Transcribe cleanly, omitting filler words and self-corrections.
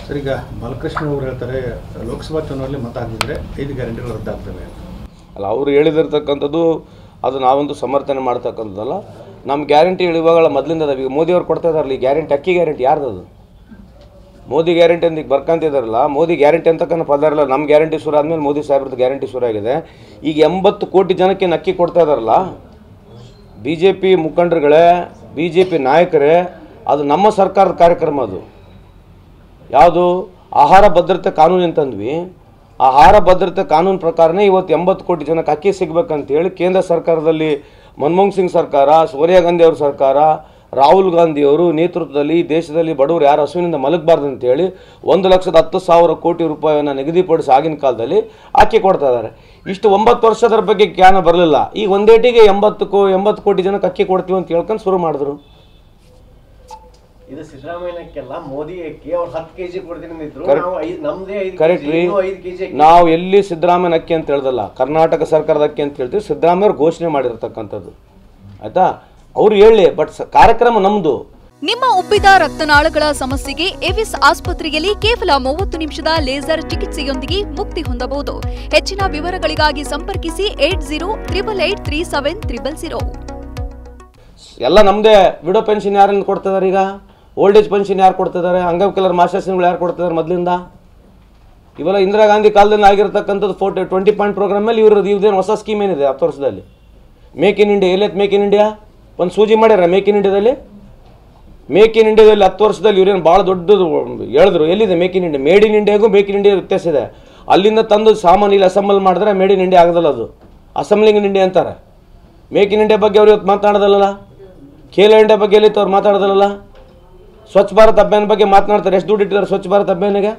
Sir, ಈಗ ಬಾಲಕೃಷ್ಣ ಅವರು ಹೇಳ್ತಾರೆ ಲೋಕಸಭಾ ಚುನಾವಣೆಯಲ್ಲಿ ಮತ ಹಾಕಿದರೆ 5 ಗ್ಯಾರಂಟಿಗಳು ರದ್ದಾಗ್ತವೆ ಅಲ್ಲ. ಅವರು ಹೇಳಿದಿರ್ತಕ್ಕಂಥದ್ದು ಅದು ನಾವಂತೂ ಸಮರ್ಥನೆ ಮಾಡ್ತಕ್ಕಂಥದ್ದಲ್ಲ. ನಮ್ಮ ಗ್ಯಾರಂಟಿಗಳು ಇವಾಗಲ್ಲ ಮೊದಲಿಂದ ಅದಾವೆ. ಈಗ ಮೋದಿಯವ್ರು ಕೊಡ್ತಾ ಇದ್ದಾರಲ್ಲ ಈ ಗ್ಯಾರಂಟಿ, ಅಕ್ಕಿ ಗ್ಯಾರಂಟಿ ಯಾರ್ದದು? ಮೋದಿ ಗ್ಯಾರಂಟಿ ಅಂತ ಈಗ ಬರ್ಕೊಂತಿದ್ದಾರಲ್ಲ, ಮೋದಿ ಗ್ಯಾರಂಟಿ ಅಂತಕ್ಕಂಥ ಪದ ಇರಲ್ಲ. ನಮ್ಮ ಗ್ಯಾರಂಟಿ ಶುರು ಆದಮೇಲೆ ಮೋದಿ ಸಾಹೇಬ್ರದ್ದು ಗ್ಯಾರಂಟಿ ಶುರು ಆಗಿದೆ. ಈಗ 80 ಕೋಟಿ ಜನಕ್ಕೆ ಅಕ್ಕಿ ಕೊಡ್ತಾ ಇದ್ದಾರಲ್ಲ, ಬಿ ಜೆ ಪಿ ಮುಖಂಡರುಗಳೇ, ಬಿ ಜೆ ಪಿ ನಾಯಕರೇ, ಅದು ನಮ್ಮ ಸರ್ಕಾರದ ಕಾರ್ಯಕ್ರಮ. ಅದು ಯಾವುದು ಆಹಾರ ಭದ್ರತೆ ಕಾನೂನು ಅಂತಂದ್ವಿ. ಆಹಾರ ಭದ್ರತೆ ಕಾನೂನು ಪ್ರಕಾರನೇ ಇವತ್ತು 80 ಕೋಟಿ ಜನಕ್ಕೆ ಅಕ್ಕಿ ಸಿಗಬೇಕಂತೇಳಿ ಕೇಂದ್ರ ಸರ್ಕಾರದಲ್ಲಿ ಮನಮೋಹನ್ ಸಿಂಗ್ ಸರ್ಕಾರ, ಸೋನಿಯಾ ಗಾಂಧಿ ಅವ್ರ ಸರ್ಕಾರ, ರಾಹುಲ್ ಗಾಂಧಿಯವರು ನೇತೃತ್ವದಲ್ಲಿ ದೇಶದಲ್ಲಿ ಬಡವರು ಯಾರು ಹಸುವಿನಿಂದ ಮಲಗಬಾರ್ದು ಅಂತೇಳಿ 1,10,000 ಕೋಟಿ ರೂಪಾಯಿಯನ್ನು ನಿಗದಿಪಡಿಸಿ ಆಗಿನ ಕಾಲದಲ್ಲಿ ಅಕ್ಕಿ ಕೊಡ್ತಾ ಇದ್ದಾರೆ. ಇಷ್ಟು 9 ವರ್ಷದರ ಬಗ್ಗೆ ಜ್ಞಾನ ಬರಲಿಲ್ಲ. ಈಗ ಒಂದೇಟಿಗೆ 80 ಕೋಟಿ ಜನಕ್ಕೆ ಅಕ್ಕಿ ಕೊಡ್ತೀವಿ ಅಂತ ಹೇಳ್ಕೊಂಡು ಶುರು ಮಾಡಿದ್ರು. ಇದು ಸಿದ್ದರಾಮಯ್ಯನಕ್ಕೆಲ್ಲ ಮೋದಿ ಅವ್ರು 10 ಕೆಜಿ ಕೊಡ್ತೀನಿ ಅಂದಿದ್ರು. ನಮ್ದೇ 5 ಕರೆಕ್ಟ್ ರೀ. ನಾವು ಎಲ್ಲಿ ಸಿದ್ದರಾಮಯ್ಯನ ಅಕ್ಕಿ ಅಂತ ಹೇಳ್ದಲ್ಲ, ಕರ್ನಾಟಕ ಸರ್ಕಾರದ ಅಕ್ಕಿ ಅಂತ ಹೇಳ್ತೀವಿ. ಸಿದ್ದರಾಮಯ್ಯ ಅವ್ರು ಘೋಷಣೆ ಮಾಡಿರ್ತಕ್ಕಂಥದ್ದು, ಆಯ್ತಾ? ಅವ್ರು ಹೇಳಿ, ಬಟ್ ಕಾರ್ಯಕ್ರಮ ನಮ್ದು. ನಿಮ್ಮ ಉಬ್ಬಿದ ರಕ್ತನಾಳಗಳ ಸಮಸ್ಯೆಗೆ ಎವಿಸ್ ಆಸ್ಪತ್ರೆಯಲ್ಲಿ ಕೇವಲ 30 ನಿಮಿಷದ ಲೇಸರ್ ಚಿಕಿತ್ಸೆಯೊಂದಿಗೆ ಮುಕ್ತಿ ಹೊಂದಬಹುದು. ಹೆಚ್ಚಿನ ವಿವರಗಳಿಗಾಗಿ ಸಂಪರ್ಕಿಸಿ 8088837300. ಎಲ್ಲ ನಮ್ದೇ. ವಿಡೋ ಪೆನ್ಷನ್ ಯಾರನ್ನು ಕೊಡ್ತಿದ್ದಾರೆ? ಈಗ ಓಲ್ಡ್ ಏಜ್ ಪೆನ್ಷನ್ ಯಾರು ಕೊಡ್ತಿದ್ದಾರೆ? ಅಂಗವಿಕಲರ ಮಾಸಾಶನಗಳು ಯಾರು ಕೊಡ್ತಿದ್ದಾರೆ ಮೊದಲಿಂದ? ಇವೆಲ್ಲ ಇಂದಿರಾ ಗಾಂಧಿ ಕಾಲದಲ್ಲಿ ಆಗಿರತಕ್ಕಂಥದ್ದು 20 ಪಾಯಿಂಟ್ ಪ್ರೋಗ್ರಾಮ್ ಮೇಲೆ ಇವ್ರದ್ದೇನು ಹೊಸ ಸ್ಕೀಮ್ ಏನಿದೆ 10 ವರ್ಷದಲ್ಲಿ? ಮೇಕ್ ಇನ್ ಇಂಡಿಯಾ ಎಲ್ಲೈತೆ? ಮೇಕ್ ಇನ್ ಇಂಡಿಯಾ ಒಂದು ಸೂಜಿ ಮಾಡ್ಯಾರ ಮೇಕ್ ಇನ್ ಇಂಡಿಯಾದಲ್ಲಿ? ಮೇಕ್ ಇನ್ ಇಂಡಿಯಾದಲ್ಲಿ 10 ವರ್ಷದಲ್ಲಿ ಇವ್ರೇನು ಭಾಳ ದೊಡ್ಡದು ಹೇಳಿದ್ರು. ಎಲ್ಲಿದೆ make in India? Made in ಇಂಡಿಯಾಗೂ ಮೇಕ್ ಇನ್ ಇಂಡಿಯಾ ವ್ಯತ್ಯಾಸ ಇದೆ. ಅಲ್ಲಿಂದ ತಂದು ಸಾಮಾನು ಇಲ್ಲಿ ಅಸೆಂಬಲ್ ಮಾಡಿದ್ರೆ ಮೇಡ್ ಇನ್ ಇಂಡಿಯಾ ಆಗೋದಲ್ಲ, ಅದು ಅಸೆಂಬ್ಲಿಂಗ್ ಇನ್ ಇಂಡಿಯಾ ಅಂತಾರೆ. ಮೇಕ್ ಇನ್ ಇಂಡಿಯಾ ಬಗ್ಗೆ ಅವ್ರು ಇವತ್ತು ಮಾತನಾಡೋದಲ್ಲ. ಖೇಲೋ ಇಂಡಿಯಾ ಬಗ್ಗೆ ಎಲ್ಲಿತ್ತು ಅವ್ರು ಮಾತಾಡೋದಲ್ಲ. ಸ್ವಚ್ಛ ಭಾರತ್ ಅಭಿಯಾನ ಬಗ್ಗೆ ಮಾತನಾಡ್ತಾರೆ. ಎಷ್ಟು ದುಡ್ಡು ಇಟ್ಟಿದ್ದಾರೆ ಸ್ವಚ್ಛ ಭಾರತ್ ಅಭಿಯಾನಿಗೆ?